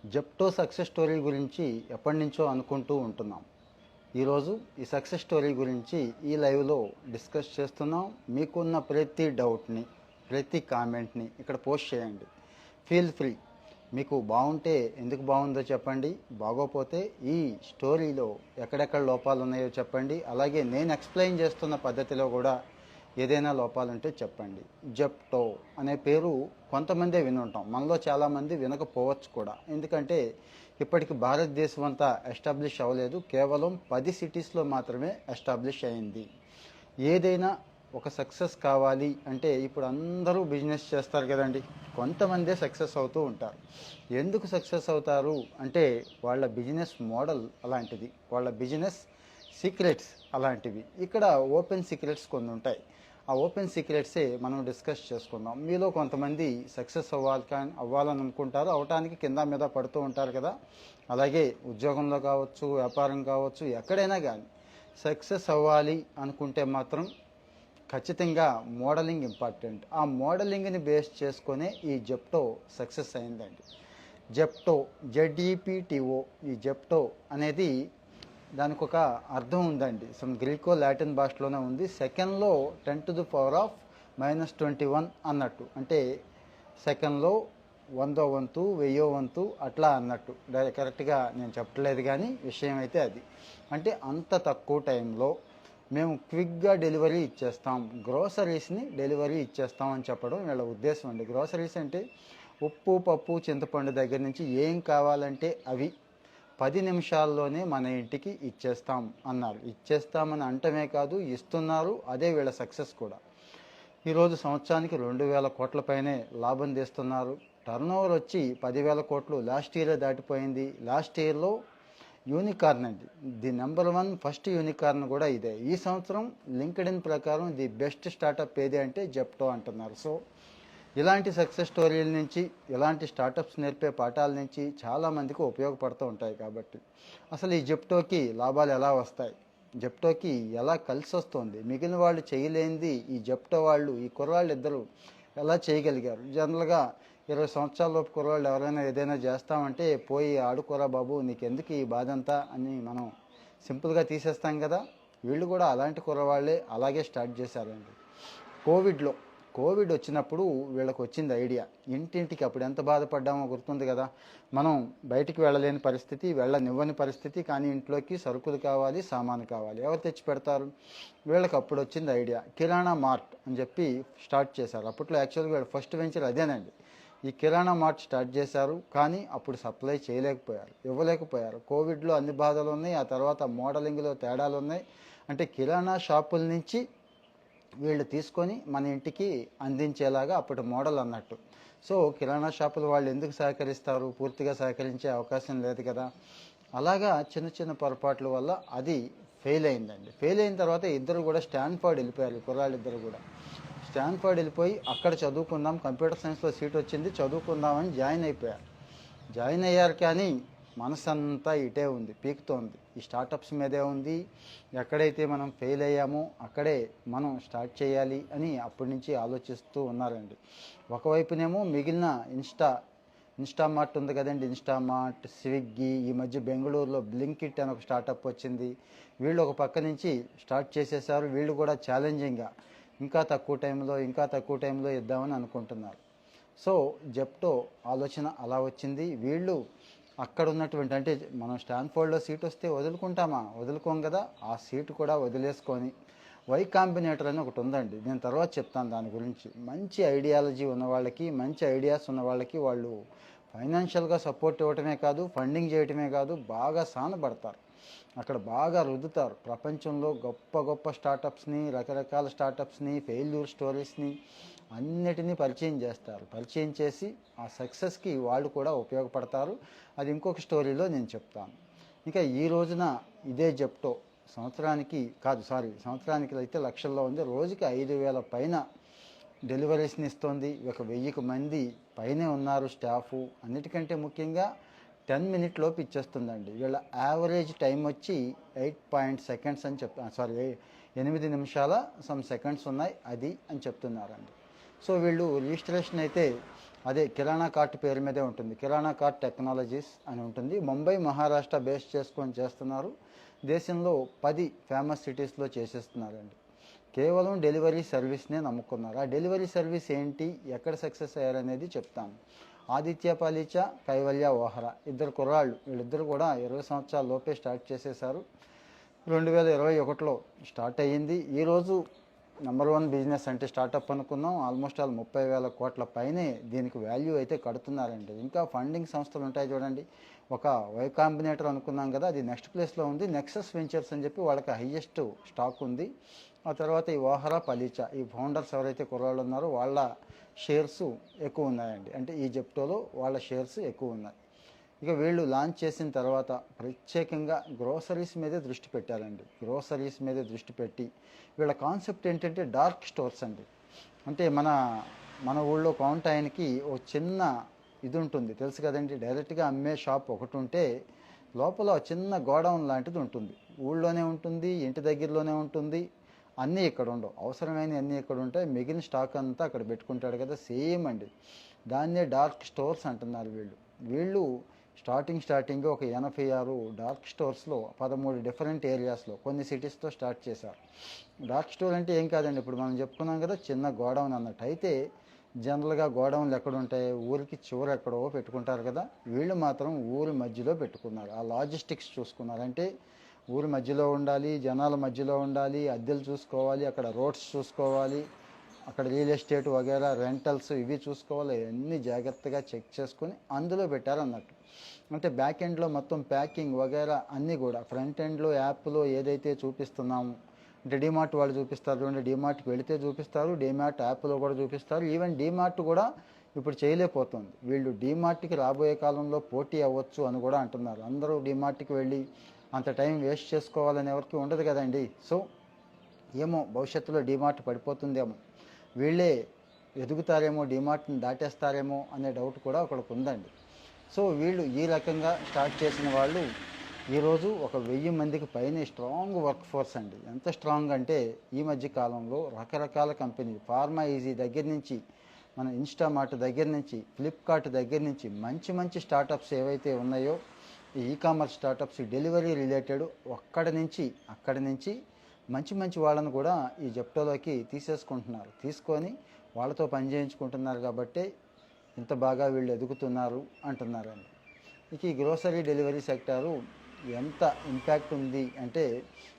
Zepto success story గురించి ఎప్పటినుంచో అనుకుంటూ ఉంటున్నాం. ఈరోజు ఈ సక్సెస్ స్టోరీ గురించి ఈ లైవ్లో డిస్కస్ చేస్తున్నాం. మీకున్న ప్రతి డౌట్ని, ప్రతి కామెంట్ని ఇక్కడ పోస్ట్ చేయండి. Feel free. మీకు బాగుంటే ఎందుకు బాగుందో చెప్పండి, బాగోపోతే ఈ స్టోరీలో ఎక్కడెక్కడ లోపాలు ఉన్నాయో చెప్పండి. అలాగే నేను ఎక్స్ప్లెయిన్ చేస్తున్న పద్ధతిలో కూడా ఏదైనా లోపాలుంటే చెప్పండి. జెప్టో అనే పేరు కొంతమందే వినుంటాం, మనలో చాలామంది వినకపోవచ్చు కూడా. ఎందుకంటే ఇప్పటికి భారతదేశం అంతా ఎస్టాబ్లిష్ అవ్వలేదు, కేవలం 10 సిటీస్లో మాత్రమే ఎస్టాబ్లిష్ అయింది. ఏదైనా ఒక సక్సెస్ కావాలి అంటే ఇప్పుడు అందరూ బిజినెస్ చేస్తారు కదండి, కొంతమందే సక్సెస్ అవుతూ ఉంటారు. ఎందుకు సక్సెస్ అవుతారు అంటే వాళ్ళ బిజినెస్ మోడల్ అలాంటిది, వాళ్ళ బిజినెస్ సీక్రెట్స్ అలాంటివి. ఇక్కడ ఓపెన్ సీక్రెట్స్ కొన్ని ఉంటాయి. ఆ ఓపెన్ సీక్రెట్సే మనం డిస్కస్ చేసుకుందాం. మీలో కొంతమంది సక్సెస్ అవ్వాలని అనుకుంటారు, అవటానికి కింద మీద పడుతూ ఉంటారు కదా. అలాగే ఉద్యోగంలో కావచ్చు, వ్యాపారం కావచ్చు, ఎక్కడైనా కానీ సక్సెస్ అవ్వాలి అనుకుంటే మాత్రం ఖచ్చితంగా మోడలింగ్ ఇంపార్టెంట్. ఆ మోడలింగ్ని బేస్ చేసుకునే ఈ జెప్టో సక్సెస్ అయిందండి. జెప్టో, జెడ్ఈపిటిఓ, ఈ జెప్టో అనేది దానికి ఒక అర్థం ఉందండి. సమ్ గ్రీకో లాటిన్ భాషలోనే ఉంది. సెకండ్లో 10⁻⁻21 అన్నట్టు, అంటే సెకండ్లో 100వ వంతు, 1000వ వంతు అట్లా అన్నట్టు. కరెక్ట్గా నేను చెప్పట్లేదు కానీ విషయం అయితే అది. అంటే అంత తక్కువ టైంలో మేము క్విక్గా డెలివరీ ఇచ్చేస్తాం, గ్రోసరీస్ని డెలివరీ ఇచ్చేస్తాం అని చెప్పడం వీళ్ళ ఉద్దేశం అండి. గ్రోసరీస్ అంటే ఉప్పు, పప్పు, చింతపండు దగ్గర నుంచి ఏం కావాలంటే అవి 10 నిమిషాల్లోనే మన ఇంటికి ఇచ్చేస్తాం అన్నారు. ఇచ్చేస్తామని అంటమే కాదు, ఇస్తున్నారు. అదే వీళ్ళ సక్సెస్ కూడా. ఈరోజు సంవత్సరానికి 2,000 కోట్ల పైనే లాభం తీస్తున్నారు. టర్నోవర్ వచ్చి 10,000 కోట్లు లాస్ట్ ఇయరే దాటిపోయింది. లాస్ట్ ఇయర్లో యూనికార్న్ అండి, ది నెంబర్ 1 ఫస్ట్ యూనికార్న్ కూడా ఇదే. ఈ సంవత్సరం లింక్డ్ఇన్ ప్రకారం ది బెస్ట్ స్టార్టప్ ఏది అంటే జెప్టో అంటున్నారు. సో ఇలాంటి సక్సెస్ స్టోరీల నుంచి, ఇలాంటి స్టార్టప్స్ నేర్పే పాఠాల నుంచి చాలామందికి ఉపయోగపడుతూ ఉంటాయి. కాబట్టి అసలు ఈ జెప్టోకి లాభాలు ఎలా వస్తాయి, జెప్టోకి ఎలా కలిసి వస్తుంది, మిగిలిన వాళ్ళు చేయలేనిది ఈ జెప్టో వాళ్ళు, ఈ కుర్రాళ్ళు ఇద్దరు ఎలా చేయగలిగారు. జనరల్గా 20 సంవత్సరాల లోపు కుర్రాళ్ళు ఎవరైనా ఏదైనా చేస్తామంటే పోయి ఆడుకోరా బాబు, నీకెందుకు ఈ బాధ అంతా అని మనం సింపుల్గా తీసేస్తాం కదా. వీళ్ళు కూడా అలాంటి కుర్రవాళ్ళే, అలాగే స్టార్ట్ చేశారండి. కోవిడ్ వచ్చినప్పుడు వీళ్ళకి వచ్చింది ఐడియా. ఇంటింటికి అప్పుడు ఎంత బాధపడ్డామో గుర్తుంది కదా. మనం బయటికి వెళ్ళలేని పరిస్థితి, వెళ్ళనివ్వని పరిస్థితి, కానీ ఇంట్లోకి సరుకులు కావాలి, సామాను కావాలి, ఎవరు తెచ్చి పెడతారు. వీళ్ళకి అప్పుడు వచ్చింది ఐడియా, కిరాణా మార్ట్ అని చెప్పి స్టార్ట్ చేశారు. అప్పట్లో యాక్చువల్గా వీళ్ళ ఫస్ట్ వెంచర్ అదేనండి. ఈ కిరాణా మార్ట్ స్టార్ట్ చేశారు, కానీ అప్పుడు సప్లై చేయలేకపోయారు, ఇవ్వలేకపోయారు. కోవిడ్లో అన్ని బాధలు ఉన్నాయి, ఆ తర్వాత మోడలింగ్లో తేడాలు ఉన్నాయి. అంటే కిరాణా షాపుల నుంచి వీళ్ళు తీసుకొని మన ఇంటికి అందించేలాగా అప్పటి మోడల్ అన్నట్టు. సో కిరాణా షాపుల వాళ్ళు ఎందుకు సహకరిస్తారు, పూర్తిగా సహకరించే అవకాశం లేదు కదా. అలాగా చిన్న చిన్న పొరపాట్ల వల్ల అది ఫెయిల్ అయిందండి. ఫెయిల్ అయిన తర్వాత ఇద్దరు కూడా స్టాన్ఫర్డ్ వెళ్ళిపోయారు. కుర్రాళ్ళు ఇద్దరు కూడా స్టాన్ఫర్డ్ వెళ్ళిపోయి అక్కడ చదువుకుందాం, కంప్యూటర్ సైన్స్లో సీట్ వచ్చింది, చదువుకుందామని జాయిన్ అయిపోయారు. జాయిన్ అయ్యారు, కానీ మనసంతా ఇటే ఉంది, పీకుతోంది, ఈ స్టార్టప్స్ మీదే ఉంది. ఎక్కడైతే మనం ఫెయిల్ అయ్యామో అక్కడే మనం స్టార్ట్ చేయాలి అని అప్పటి నుంచి ఆలోచిస్తూ ఉన్నారండి. ఒకవైపునేమో మిగిలిన ఇన్స్టామార్ట్ ఉంది కదండి, ఇన్స్టామార్ట్, స్విగ్గీ, ఈ మధ్య బెంగళూరులో బ్లింకిట్ అని ఒక స్టార్టప్ వచ్చింది. వీళ్ళు ఒక పక్క నుంచి స్టార్ట్ చేసేసారు. వీళ్ళు కూడా ఛాలెంజింగ్గా ఇంకా తక్కువ టైంలో ఇద్దామని అనుకుంటున్నారు. సో జెప్టో ఆలోచన అలా వచ్చింది. వీళ్ళు అక్కడ ఉన్నటువంటి, అంటే మనం స్టాన్ఫోర్డ్లో సీట్ వస్తే వదులుకోం కదా, ఆ సీటు కూడా వదిలేసుకొని వై కాంబినేటర్ అని ఒకటి ఉందండి, నేను తర్వాత చెప్తాను దాని గురించి. మంచి ఐడియాలజీ ఉన్న వాళ్ళకి, మంచి ఐడియాస్ ఉన్న వాళ్ళకి వాళ్ళు ఫైనాన్షియల్గా సపోర్ట్ ఇవ్వటమే కాదు, ఫండింగ్ చేయటమే కాదు, బాగా సానపడతారు, అక్కడ బాగా రుద్దుతారు. ప్రపంచంలో గొప్ప గొప్ప స్టార్టప్స్ని, రకరకాల స్టార్టప్స్ని, ఫెయిల్యూర్ స్టోరీస్ని అన్నిటినీ పరిచయం చేస్తారు. పరిచయం చేసి ఆ సక్సెస్కి వాళ్ళు కూడా ఉపయోగపడతారు. అది ఇంకొక స్టోరీలో నేను చెప్తాను. ఇంకా ఈ రోజున ఇదే జెప్టో సంవత్సరానికి అయితే లక్షల్లో ఉంది, రోజుకి 5,000 పైన డెలివరీస్ని ఇస్తుంది. 1,000 మంది పైనే ఉన్నారు స్టాఫు. అన్నిటికంటే ముఖ్యంగా 10 మినిట్ లోపు ఇచ్చేస్తుందండి. వీళ్ళ యావరేజ్ టైం వచ్చి 8 సెకండ్స్ అని 8 నిమిషాల సమ్ సెకండ్స్ ఉన్నాయి అది అని చెప్తున్నారండి. సో వీళ్ళు రిజిస్ట్రేషన్ అయితే అదే కిరాణా కార్ట్ పేరు మీదే ఉంటుంది. కిరాణా కార్ట్ టెక్నాలజీస్ అని ఉంటుంది. ముంబై, మహారాష్ట్ర బేస్ చేసుకొని చేస్తున్నారు. దేశంలో 10 ఫేమస్ సిటీస్లో చేసేస్తున్నారండి. కేవలం డెలివరీ సర్వీస్నే నమ్ముకున్నారు. ఆ డెలివరీ సర్వీస్ ఏంటి, ఎక్కడ సక్సెస్ అయ్యారనేది చెప్తాను. ఆదిత్య పాలీచా, కైవల్య ఓహరా, ఇద్దరు కుర్రాళ్ళు. వీళ్ళిద్దరు కూడా 20 సంవత్సరాల లోపే స్టార్ట్ చేసేసారు. 2021లో స్టార్ట్ అయ్యింది. ఈరోజు నెంబర్ 1 బిజినెస్ అంటే స్టార్టప్ అనుకున్నాం. ఆల్మోస్ట్ 30,000 కోట్ల పైనే దీనికి వాల్యూ అయితే కడుతున్నారండి. ఇంకా ఫండింగ్ సంస్థలు ఉంటాయి చూడండి. ఒక వై కాంబినేటర్ అనుకున్నాం కదా, అది నెక్స్ట్ ప్లేస్లో ఉంది. నెక్సస్ వెంచర్స్ అని చెప్పి వాళ్ళకి హయ్యెస్ట్ స్టాక్ ఉంది. ఆ తర్వాత ఈ ఓహరా, పలీచా, ఈ ఫౌండర్స్ ఎవరైతే కుర్రాళ్ళు ఉన్నారో వాళ్ళ షేర్స్ ఎక్కువ ఉన్నాయండి. అంటే ఈ జెప్టోలో వాళ్ళ షేర్స్ ఎక్కువ ఉన్నాయి. ఇక వీళ్ళు లాంచ్ చేసిన తర్వాత ప్రత్యేకంగా గ్రోసరీస్ మీదే దృష్టి పెట్టారండి. గ్రోసరీస్ మీదే దృష్టి పెట్టి వీళ్ళ కాన్సెప్ట్ ఏంటంటే డార్క్ స్టోర్స్ అండి. అంటే మన ఊళ్ళో కౌంటాయనికి ఓ చిన్న ఇది ఉంటుంది, తెలుసు కదండి. డైరెక్ట్గా అమ్మే షాప్ ఒకటి ఉంటే లోపల చిన్న గోడౌన్ లాంటిది ఉంటుంది. ఊళ్ళోనే ఉంటుంది, ఇంటి దగ్గరలోనే ఉంటుంది. అన్నీ ఇక్కడ ఉండవు, అవసరమైన అన్నీ ఇక్కడ ఉంటాయి. మిగిలిన స్టాక్ అంతా అక్కడ పెట్టుకుంటాడు కదా, సేమ్ అండి. దాన్నే డార్క్ స్టోర్స్ అంటున్నారు వీళ్ళు స్టార్టింగ్ ఒక 86 డార్క్ స్టోర్స్లో 13 డిఫరెంట్ ఏరియాస్లో కొన్ని సిటీస్తో స్టార్ట్ చేశారు. డార్క్ స్టోర్ అంటే ఏం కాదండి, ఇప్పుడు మనం చెప్పుకున్నాం కదా చిన్న గోడౌన్ అన్నట్టు. అయితే జనరల్గా గోడౌన్లు ఎక్కడుంటాయి, ఊరికి చివరి ఎక్కడో పెట్టుకుంటారు కదా, వీళ్ళు మాత్రం ఊరి మధ్యలో పెట్టుకున్నారు. ఆ లాజిస్టిక్స్ చూసుకున్నారు. అంటే ఊరి మధ్యలో ఉండాలి, జనాల మధ్యలో ఉండాలి, అద్దెలు చూసుకోవాలి, అక్కడ రోడ్స్ చూసుకోవాలి, అక్కడ రియల్ ఎస్టేట్ వగేరా రెంటల్స్ ఇవి చూసుకోవాలి. ఇవన్నీ జాగ్రత్తగా చెక్ చేసుకుని అందులో పెట్టారు అన్నట్టు. అంటే బ్యాక్ ఎండ్లో మొత్తం ప్యాకింగ్ వగేరా అన్నీ కూడా, ఫ్రంట్ ఎండ్లో యాప్లో ఏదైతే చూపిస్తున్నాము అంటే డీమార్ట్ వాళ్ళు చూపిస్తారు చూడండి, డీమార్ట్కి వెళితే చూపిస్తారు, డీమార్ట్ యాప్లో కూడా చూపిస్తారు. ఈవెన్ డీమార్ట్ కూడా ఇప్పుడు చేయలేకపోతుంది. వీళ్ళు డీమార్ట్కి రాబోయే కాలంలో పోటీ అవ్వచ్చు అని కూడా అంటున్నారు. అందరూ డీమార్ట్కి వెళ్ళి అంత టైం వేస్ట్ చేసుకోవాలని ఎవరికి ఉండదు కదండి. సో ఏమో భవిష్యత్తులో డీమార్ట్ పడిపోతుందేమో, వీళ్ళే ఎదుగుతారేమో, డీమార్ట్ని దాటేస్తారేమో అనే డౌట్ కూడా ఒకరికి ఉందండి. సో వీళ్ళు ఈ రకంగా స్టార్ట్ చేసిన వాళ్ళు ఈరోజు ఒక 1000 మందికి పైన స్ట్రాంగ్ వర్క్ ఫోర్స్ అండి. ఎంత స్ట్రాంగ్ అంటే ఈ మధ్య కాలంలో రకరకాల కంపెనీలు, ఫార్మా ఈజీ దగ్గర నుంచి, మన ఇన్స్టామార్ట్ దగ్గర నుంచి, ఫ్లిప్కార్ట్ దగ్గర నుంచి మంచి మంచి స్టార్టప్స్ ఏవైతే ఉన్నాయో, e commerce startups, delivery related, అక్కడి నుంచి మంచి మంచి వాళ్ళను కూడా ఈ జెప్టోలోకి తీసేసుకుంటున్నారు. తీసుకొని వాళ్ళతో పని చేయించుకుంటున్నారు. కాబట్టి ఇంత బాగా వీళ్ళు ఎదుగుతున్నారు అంటున్నారండి. ఇక ఈ గ్రోసరీ డెలివరీ సెక్టారు ఎంత ఇంపాక్ట్ ఉంది అంటే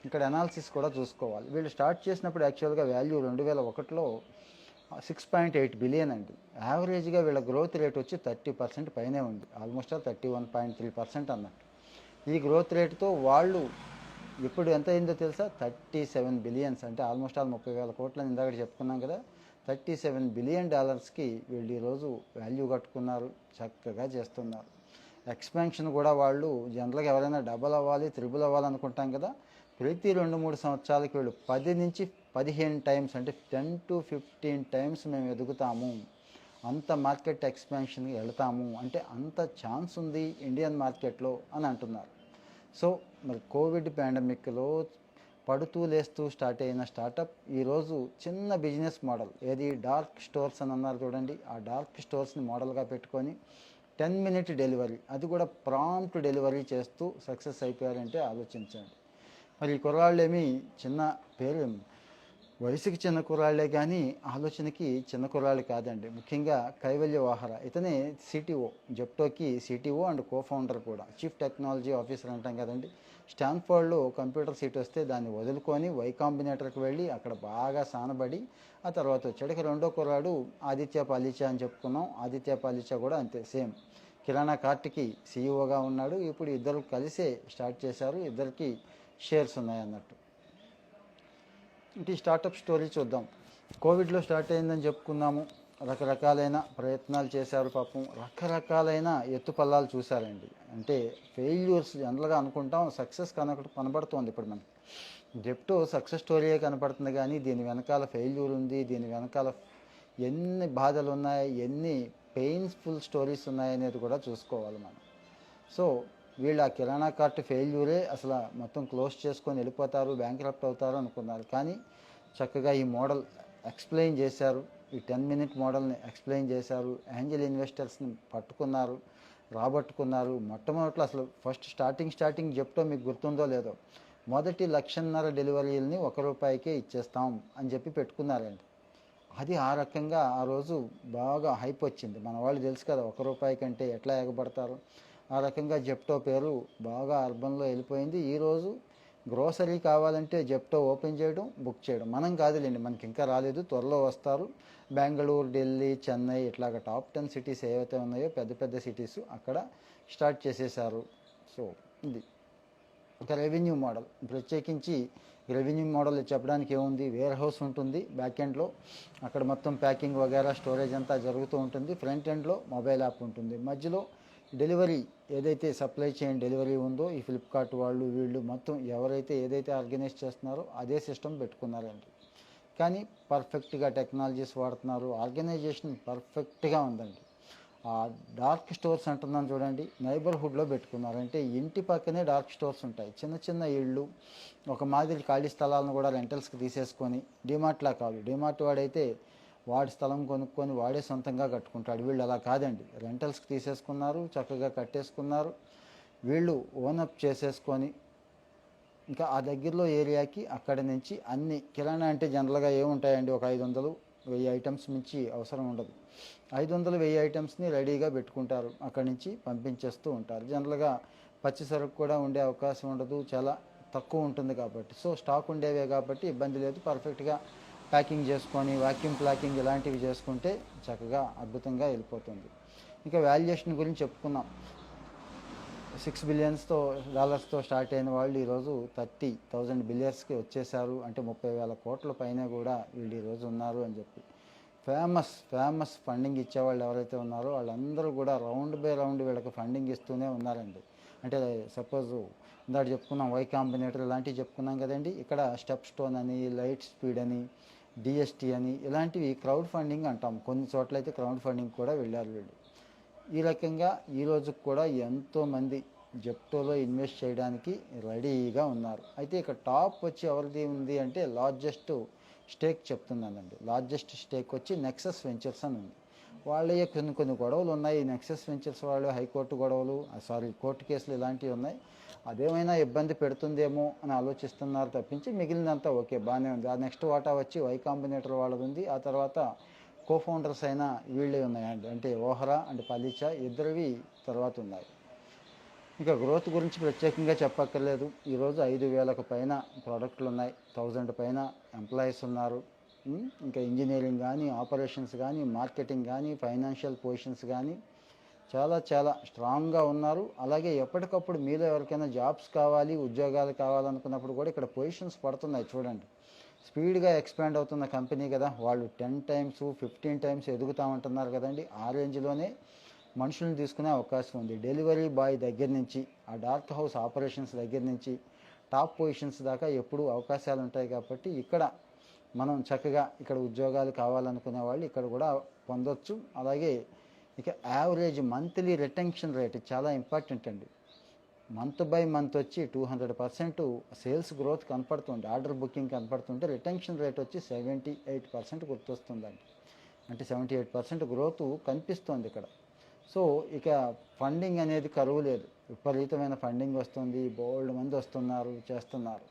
ఇక్కడ అనాలిసిస్ కూడా చూసుకోవాలి. వీళ్ళు స్టార్ట్ చేసినప్పుడు యాక్చువల్గా వాల్యూ 2001లో 6.8 బిలియన్ అండి. యావరేజ్గా వీళ్ళ గ్రోత్ రేట్ వచ్చి 30% పైనే ఉంది. ఆల్మోస్ట్ 31.3% అన్నట్టు. ఈ గ్రోత్ రేట్తో వాళ్ళు ఇప్పుడు ఎంత అయిందో తెలుసా, 37 బిలియన్స్, అంటే ఆల్మోస్ట్ 30,000 కోట్లని ఇందాక చెప్పుకున్నాం కదా. $37 బిలియన్ వీళ్ళు ఈరోజు వాల్యూ కట్టుకున్నారు, చక్కగా చేస్తున్నారు. ఎక్స్పాన్షన్ కూడా వాళ్ళు జనరల్గా ఎవరైనా డబల్ అవ్వాలి, త్రిబుల్ అవ్వాలనుకుంటాం కదా, ప్రతి 2-3 సంవత్సరాలకి వీళ్ళు 10 నుంచి 15 టైమ్స్, అంటే 10 to 15 టైమ్స్ మేము ఎదుగుతాము, అంత మార్కెట్ ఎక్స్పాన్షన్కి వెళ్తాము, అంటే అంత ఛాన్స్ ఉంది ఇండియన్ మార్కెట్లో అని అంటున్నారు. సో మరి కోవిడ్ పాండమిక్లో పడుతూ లేస్తూ స్టార్ట్ అయిన స్టార్టప్ ఈరోజు చిన్న బిజినెస్ మోడల్, ఏది డార్క్ స్టోర్స్ అని అన్నారు చూడండి, ఆ డార్క్ స్టోర్స్ని మోడల్గా పెట్టుకొని 10-minute డెలివరీ, అది కూడా ప్రాంప్ట్ డెలివరీ చేస్తూ సక్సెస్ అయిపోయారంటే ఆలోచించండి. మరి ఈ కుర్రాళ్ళేమి చిన్న పేరు, వయసుకి చిన్న కుర్రాళ్లే కానీ ఆలోచనకి చిన్న కుర్రాళ్ళు కాదండి. ముఖ్యంగా కైవల్య ఓహరా, ఇతనే సిటీఓ, జెప్టోకి సిటీఓ అండ్ కోఫౌండర్ కూడా, చీఫ్ టెక్నాలజీ ఆఫీసర్ అంటాం కదండి. స్టాన్ఫోర్డ్లో కంప్యూటర్ సీట్ వస్తే దాన్ని వదులుకొని వై కాంబినేటర్కి వెళ్ళి అక్కడ బాగా సానబడి ఆ తర్వాత వచ్చాడు. రెండో కుర్రాడు ఆదిత్య పాలీచా అని చెప్పుకున్నాం. ఆదిత్య పాలీచా కూడా అంతే, సేమ్ కిరాణా కార్ట్కి సీఈఓగా ఉన్నాడు. ఇప్పుడు ఇద్దరు కలిసే స్టార్ట్ చేశారు, ఇద్దరికి షేర్స్ ఉన్నాయన్నట్టు. ఇంటి స్టార్టప్ స్టోరీ చూద్దాం. కోవిడ్లో స్టార్ట్ అయిందని చెప్పుకున్నాము. రకరకాలైన ప్రయత్నాలు చేశారు పాపం, రకరకాలైన ఎత్తుపల్లాలు చూశారండి. అంటే ఫెయిల్యూర్స్ జనరల్గా అనుకుంటాం, సక్సెస్ కనబడుతోంది ఇప్పుడు మనకి. జెప్టో సక్సెస్ స్టోరీయే కనపడుతుంది కానీ దీని వెనకాల ఫెయిల్యూర్ ఉంది, దీని వెనకాల ఎన్ని బాధలు ఉన్నాయి, ఎన్ని పెయిన్ఫుల్ స్టోరీస్ ఉన్నాయనేది కూడా చూసుకోవాలి మనం. సో వీళ్ళు ఆ కిరాణా కార్ట్ ఫెయిల్యూరే అసలు మొత్తం క్లోజ్ చేసుకొని వెళ్ళిపోతారు, బ్యాంక్రప్ట్ అవుతారు అనుకున్నారు. కానీ చక్కగా ఈ మోడల్ ఎక్స్ప్లెయిన్ చేశారు. ఈ 10 మినిట్ మోడల్ని ఎక్స్ప్లెయిన్ చేశారు. ఏంజల్ ఇన్వెస్టర్స్ని పట్టుకున్నారు, రాబట్టుకున్నారు. మొట్టమొదట్లో అసలు ఫస్ట్ స్టార్టింగ్ జెప్టో మీకు గుర్తుందో లేదో, మొదటి 1,50,000 డెలివరీలని ₹1 ఇచ్చేస్తాం అని చెప్పి పెట్టుకున్నారండి. అది ఆ రకంగా ఆ రోజు బాగా హైప్ వచ్చింది. మన వాళ్ళు తెలుసు కదా, ₹1 కంటే ఎట్లా ఎగబడతారు. ఆ రకంగా జెప్టో పేరు బాగా అర్బన్లో వెళ్ళిపోయింది. ఈరోజు గ్రోసరీ కావాలంటే జెప్టో ఓపెన్ చేయడం, బుక్ చేయడం. మనం కాదులేండి, మనకి ఇంకా రాలేదు, త్వరలో వస్తారు. బెంగళూరు, ఢిల్లీ, చెన్నై ఇట్లాగ టాప్ 10 సిటీస్ ఏవైతే ఉన్నాయో పెద్ద పెద్ద సిటీస్ అక్కడ స్టార్ట్ చేసేసారు. సో ఇది ఒక రెవెన్యూ మోడల్. ప్రత్యేకించి రెవెన్యూ మోడల్ చెప్పడానికి ఏముంది, వేర్ హౌస్ ఉంటుంది బ్యాక్ ఎండ్లో, అక్కడ మొత్తం ప్యాకింగ్ వగేరా స్టోరేజ్ అంతా జరుగుతూ ఉంటుంది. ఫ్రంట్ ఎండ్లో మొబైల్ యాప్ ఉంటుంది. మధ్యలో డెలివరీ ఏదైతే సప్లై చైన్ డెలివరీ ఉందో ఈ ఫ్లిప్కార్ట్ వాళ్ళు వీళ్ళు మొత్తం ఎవరైతే ఏదైతే ఆర్గనైజ్ చేస్తున్నారో అదే సిస్టమ్ పెట్టుకున్నారండి. కానీ పర్ఫెక్ట్గా టెక్నాలజీస్ వాడుతున్నారు, ఆర్గనైజేషన్ పర్ఫెక్ట్గా ఉందండి. ఆ డార్క్ స్టోర్స్ అంటున్నాను చూడండి, నైబర్హుడ్లో పెట్టుకున్నారు. అంటే ఇంటి పక్కనే డార్క్ స్టోర్స్ ఉంటాయి, చిన్న చిన్న ఇళ్ళు, ఒక మాదిరి ఖాళీ స్థలాలను కూడా రెంటల్స్కి తీసేసుకొని. డిమార్ట్లా కాదు, డిమార్ట్ వాడైతే వాడి స్థలం కొనుక్కొని వాడే సొంతంగా కట్టుకుంటాడు. వీళ్ళు అలా కాదండి, రెంటల్స్కి తీసేసుకున్నారు, చక్కగా కట్టేసుకున్నారు. వీళ్ళు ఓనప్ చేసేసుకొని ఇంకా ఆ దగ్గరలో ఏరియాకి అక్కడి నుంచి అన్ని కిరాణా అంటే జనరల్గా ఏముంటాయండి, ఒక 500-1000 ఐటమ్స్ మించి అవసరం ఉండదు. 500-1000 ఐటమ్స్ని రెడీగా పెట్టుకుంటారు, అక్కడి నుంచి పంపించేస్తూ ఉంటారు. జనరల్గా పచ్చి సరుకు కూడా ఉండే అవకాశం ఉండదు, చాలా తక్కువ ఉంటుంది కాబట్టి. సో స్టాక్ ఉండేవే కాబట్టి ఇబ్బంది లేదు. పర్ఫెక్ట్గా ప్యాకింగ్ చేసుకొని వాక్యూమ్ ప్యాకింగ్ ఇలాంటివి చేసుకుంటే చక్కగా అద్భుతంగా వెళ్ళిపోతుంది. ఇంకా వాల్యుయేషన్ గురించి చెప్పుకున్నాం. $6 బిలియన్ స్టార్ట్ అయిన వాళ్ళు ఈరోజు 30,000 బిలియన్స్కి వచ్చేసారు. అంటే 30,000 కోట్ల పైన కూడా వీళ్ళు ఈరోజు ఉన్నారు అని చెప్పి. ఫేమస్ ఫండింగ్ ఇచ్చేవాళ్ళు ఎవరైతే ఉన్నారో వాళ్ళందరూ కూడా రౌండ్ బై రౌండ్ వీళ్ళకి ఫండింగ్ ఇస్తూనే ఉన్నారండి. అంటే సపోజ్ ఇందాక చెప్పుకున్నాం వై కాంబినేటర్ ఇలాంటివి చెప్పుకున్నాం కదండి. ఇక్కడ స్టెప్ స్టోన్ అని, లైట్ స్పీడ్ అని, డిఎస్టీ అని ఇలాంటివి క్రౌడ్ ఫండింగ్ అంటాం. కొన్ని చోట్ల అయితే క్రౌడ్ ఫండింగ్ కూడా వెళ్ళారు వీళ్ళు. ఈ రకంగా ఈరోజు కూడా ఎంతోమంది జెప్టోలో ఇన్వెస్ట్ చేయడానికి రెడీగా ఉన్నారు. అయితే ఇక్కడ టాప్ వచ్చి ఎవరిది ఉంది అంటే లార్జెస్ట్ స్టేక్ చెప్తున్నానండి. లార్జెస్ట్ స్టేక్ వచ్చి నెక్సస్ వెంచర్స్ అని ఉంది. వాళ్ళే కొన్ని గొడవలు ఉన్నాయి. నెక్సస్ వెంచర్స్ వాళ్ళు హైకోర్టు గొడవలు, కోర్టు కేసులు ఇలాంటివి ఉన్నాయి. అదేమైనా ఇబ్బంది పెడుతుందేమో అని ఆలోచిస్తున్నారు తప్పించి మిగిలినంతా ఓకే, బాగానే ఉంది. ఆ నెక్స్ట్ వాటా వచ్చి వై కాంబినేటర్ వాళ్ళది ఉంది. ఆ తర్వాత కోఫౌండర్స్ అయినా వీళ్ళే ఉన్నాయండి, అంటే ఓహరా అండ్ పలీచా ఇద్దరివి తర్వాత ఉన్నాయి. ఇంకా గ్రోత్ గురించి ప్రత్యేకంగా చెప్పక్కర్లేదు. ఈరోజు 5,000కు పైన ప్రోడక్ట్లు ఉన్నాయి, 1000 పైన ఎంప్లాయీస్ ఉన్నారు. ఇంకా ఇంజనీరింగ్ కానీ, ఆపరేషన్స్ కానీ, మార్కెటింగ్ కానీ, ఫైనాన్షియల్ పొజిషన్స్ కానీ చాలా స్ట్రాంగ్గా ఉన్నారు. అలాగే ఎప్పటికప్పుడు మీలో ఎవరికైనా జాబ్స్ కావాలి, ఉద్యోగాలు కావాలనుకున్నప్పుడు కూడా ఇక్కడ పొజిషన్స్ పడుతున్నాయి చూడండి. స్పీడ్గా ఎక్స్పాండ్ అవుతున్న కంపెనీ కదా, వాళ్ళు 10 టైమ్స్ 15 టైమ్స్ ఎదుగుతామంటున్నారు కదండి. ఆ రేంజ్లోనే మనుషులను తీసుకునే అవకాశం ఉంది. డెలివరీ బాయ్ దగ్గర నుంచి, ఆ డార్క్ హౌస్ ఆపరేషన్స్ దగ్గర నుంచి టాప్ పొజిషన్స్ దాకా ఎప్పుడూ అవకాశాలు ఉంటాయి. కాబట్టి ఇక్కడ మనం చక్కగా ఇక్కడ ఉద్యోగాలు కావాలనుకునే వాళ్ళు ఇక్కడ కూడా పొందొచ్చు. అలాగే ఇక యావరేజ్ మంత్లీ రిటెన్షన్ రేట్ చాలా ఇంపార్టెంట్ అండి. మంత్ బై మంత్ వచ్చి 200% సేల్స్ గ్రోత్ కనపడుతుంది, ఆర్డర్ బుకింగ్ కనపడుతుంటే రిటెన్షన్ రేట్ వచ్చి 78% గుర్తొస్తుందండి. అంటే 78% గ్రోత్ కనిపిస్తుంది ఇక్కడ. సో ఇక ఫండింగ్ అనేది కరువు లేదు, విపరీతమైన ఫండింగ్ వస్తుంది, బోల్డ్ మంది వస్తున్నారు, చేస్తున్నారు.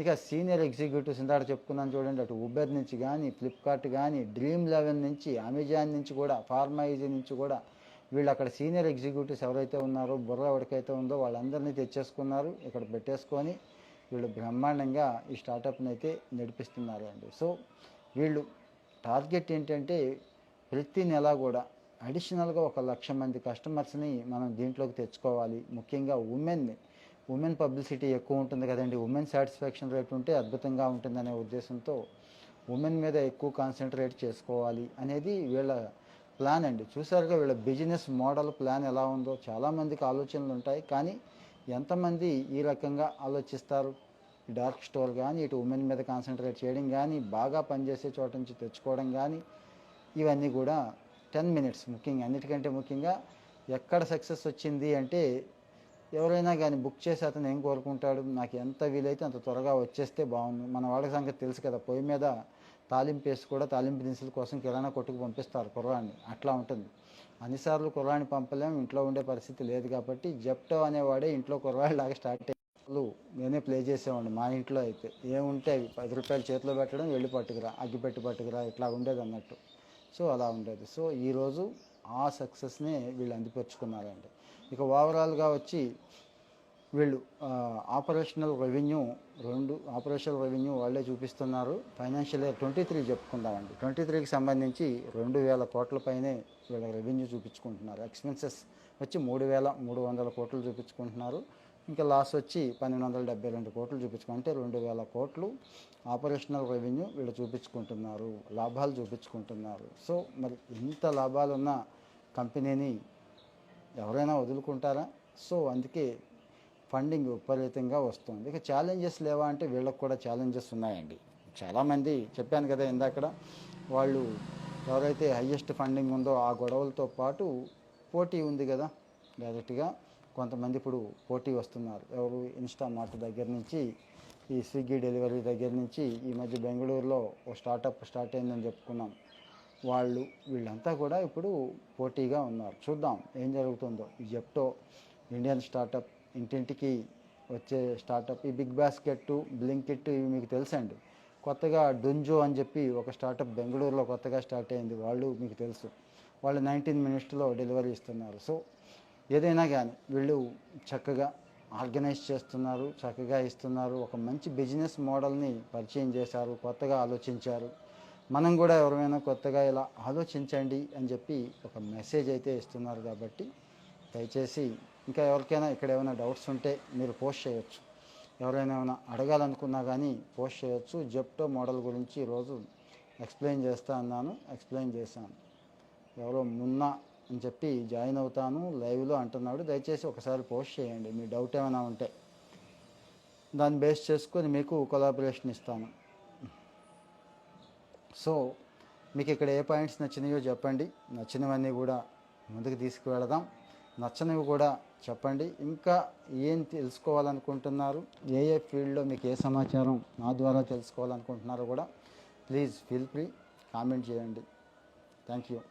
ఇక సీనియర్ ఎగ్జిక్యూటివ్స్ ఇందాక చెప్పుకున్నాను చూడండి, అటు ఉబెర్ నుంచి కానీ, ఫ్లిప్కార్ట్ కానీ, Dream11 నుంచి, అమెజాన్ నుంచి కూడా, ఫార్మాయిజీ నుంచి కూడా వీళ్ళు అక్కడ సీనియర్ ఎగ్జిక్యూటివ్స్ ఎవరైతే ఉన్నారో, బుర్ర ఎవరికైతే ఉందో వాళ్ళందరినీ తెచ్చేసుకున్నారు, ఇక్కడ పెట్టేసుకొని వీళ్ళు బ్రహ్మాండంగా ఈ స్టార్టప్ని అయితే నడిపిస్తున్నారు అండి. సో వీళ్ళు టార్గెట్ ఏంటంటే ప్రతి నెల కూడా అడిషనల్గా 1,00,000 మంది కస్టమర్స్ని మనం దీంట్లోకి తెచ్చుకోవాలి. ముఖ్యంగా ఉమెన్ పబ్లిసిటీ ఎక్కువ ఉంటుంది కదండి, ఉమెన్ సాటిస్ఫాక్షన్ రేట్ ఉంటే అద్భుతంగా ఉంటుందనే ఉద్దేశంతో ఉమెన్ మీద ఎక్కువ కాన్సన్ట్రేట్ చేసుకోవాలి అనేది వీళ్ళ ప్లాన్ అండి. చూసారుగా వీళ్ళ బిజినెస్ మోడల్ ప్లాన్ ఎలా ఉందో. చాలామందికి ఆలోచనలు ఉంటాయి, కానీ ఎంతమంది ఈ రకంగా ఆలోచిస్తారు? డార్క్ స్టోర్ కానీ, ఇటు ఉమెన్ మీద కాన్సన్ట్రేట్ చేయడం కానీ, బాగా పనిచేసే చోట నుంచి తెచ్చుకోవడం కానీ, ఇవన్నీ కూడా 10 మినిట్స్. ముఖ్యంగా అన్నిటికంటే ముఖ్యంగా ఎక్కడ సక్సెస్ వచ్చింది అంటే, ఎవరైనా కానీ బుక్ చేసి అతను ఏం కోరుకుంటాడు, నాకు ఎంత వీలైతే అంత త్వరగా వచ్చేస్తే బాగుంది. మన వాళ్ళ సంగతి తెలుసు కదా, పొయ్యి మీద తాలింపు వేసి కూడా తాలింపు దినుసుల కోసం కిరాణా కొట్టుకు పంపిస్తారు కుర్రాడిని, అట్లా ఉంటుంది. అన్నిసార్లు కుర్రాడిని పంపలేం, ఇంట్లో ఉండే పరిస్థితి లేదు కాబట్టి జెప్టో అనేవాడే ఇంట్లో కుర్రాడిలాగా స్టార్ట్ అయ్యారు. నేనే ప్లే చేసేవాడిని మా ఇంట్లో అయితే. ఏముంటే అవి 10 రూపాయలు చేతిలో పెట్టడం, వెళ్ళి పట్టుకురా, అగ్గిపెట్టి పట్టుకురా, ఇట్లా ఉండేది అన్నట్టు. సో అలా ఉండేది. సో ఈరోజు ఆ సక్సెస్ని వీళ్ళు అందిపరుచుకున్నారండి. ఇక ఓవరాల్గా వచ్చి వీళ్ళు ఆపరేషనల్ రెవెన్యూ వాళ్ళే చూపిస్తున్నారు. Financial year 23 చెప్పుకుందామండి. 23కి సంబంధించి 2,000 కోట్ల పైనే వీళ్ళ రెవెన్యూ చూపించుకుంటున్నారు. ఎక్స్పెన్సెస్ వచ్చి 3,300 కోట్లు చూపించుకుంటున్నారు. ఇంకా లాస్ వచ్చి 1,272 కోట్లు చూపించుకుంటే 2,000 కోట్లు ఆపరేషనల్ రెవెన్యూ వీళ్ళు చూపించుకుంటున్నారు, లాభాలు చూపించుకుంటున్నారు. సో మరి ఇంత లాభాలున్న కంపెనీని ఎవరైనా వదులుకుంటారా? సో అందుకే ఫండింగ్ విపరీతంగా వస్తుంది. ఇక ఛాలెంజెస్ లేవా అంటే వీళ్ళకి కూడా ఛాలెంజెస్ ఉన్నాయండి. చాలామంది చెప్పాను కదా ఇందాకడ, వాళ్ళు ఎవరైతే హయ్యెస్ట్ ఫండింగ్ ఉందో ఆ గొడవలతో పాటు పోటీ ఉంది కదా డైరెక్ట్గా. కొంతమంది ఇప్పుడు పోటీ వస్తున్నారు. ఎవరు? ఇన్స్టామార్ట్ దగ్గర నుంచి, ఈ స్విగ్గీ డెలివరీ దగ్గర నుంచి, ఈ మధ్య బెంగళూరులో ఓ స్టార్టప్ స్టార్ట్ అయిందని చెప్పుకున్నాం. వీళ్ళంతా కూడా ఇప్పుడు పోటీగా ఉన్నారు. చూద్దాం ఏం జరుగుతుందో. ఈ జెప్టో ఇండియన్ స్టార్టప్, ఇంటింటికి వచ్చే స్టార్టప్. ఈ బిగ్ బాస్కెట్, బ్లింకిట్ ఇవి మీకు తెలుసండి. కొత్తగా డుంజో అని చెప్పి ఒక స్టార్టప్ బెంగళూరులో కొత్తగా స్టార్ట్ అయింది, వాళ్ళు మీకు తెలుసు. వాళ్ళు 19 మినిట్స్లో డెలివరీ ఇస్తున్నారు. సో ఏదైనా కానీ వీళ్ళు చక్కగా ఆర్గనైజ్ చేస్తున్నారు, చక్కగా ఇస్తున్నారు. ఒక మంచి బిజినెస్ మోడల్ని పరిచయం చేశారు, కొత్తగా ఆలోచించారు. మనం కూడా ఎవరైనా కొత్తగా ఇలా ఆలోచించండి అని చెప్పి ఒక మెసేజ్ అయితే ఇస్తున్నారు. కాబట్టి దయచేసి ఇంకా ఎవరికైనా ఇక్కడ ఏమైనా డౌట్స్ ఉంటే మీరు పోస్ట్ చేయొచ్చు. ఎవరైనా ఏమైనా అడగాలనుకున్నా కానీ పోస్ట్ చేయొచ్చు. జెప్టో మోడల్ గురించి ఈరోజు ఎక్స్ప్లెయిన్ చేశాను. ఎవరో మున్నా అని చెప్పి జాయిన్ అవుతాను లైవ్లో అంటున్నాడు. దయచేసి ఒకసారి పోస్ట్ చేయండి మీ డౌట్ ఏమైనా ఉంటే. దాన్ని బేస్ చేసుకొని మీకు కొలాబరేషన్ ఇస్తాను. సో మీకు ఇక్కడ ఏ పాయింట్స్ నచ్చినాయో చెప్పండి. నచ్చినవన్నీ కూడా ముందుకు తీసుకువెళదాం. నచ్చనివి కూడా చెప్పండి. ఇంకా ఏం తెలుసుకోవాలనుకుంటున్నారు, ఏ ఫీల్డ్లో మీకు ఏ సమాచారం నా ద్వారా తెలుసుకోవాలనుకుంటున్నారో కూడా ప్లీజ్ ఫీల్ ఫ్రీ కామెంట్ చేయండి. Thank you.